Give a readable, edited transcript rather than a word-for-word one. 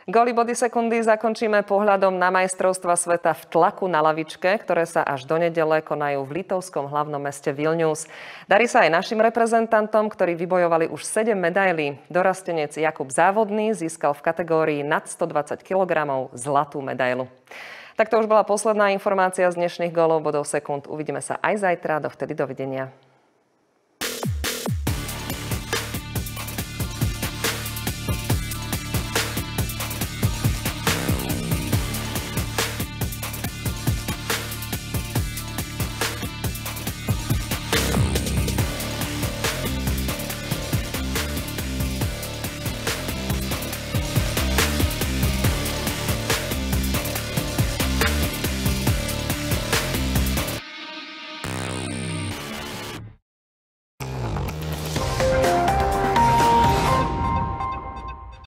Góly body sekundy zakončíme pohľadom na majstrovstva sveta v tlaku na lavičke, ktoré sa až do nedele konajú v litovskom hlavnom meste Vilnius. Darí sa aj našim reprezentantom, ktorí vybojovali už 7 medailí. Dorastenec Jakub Závodný získal v kategórii nad 120 kg zlatú medailu. Tak to už bola posledná informácia z dnešných gólov bodov sekúnd. Uvidíme sa aj zajtra. Dovtedy dovidenia.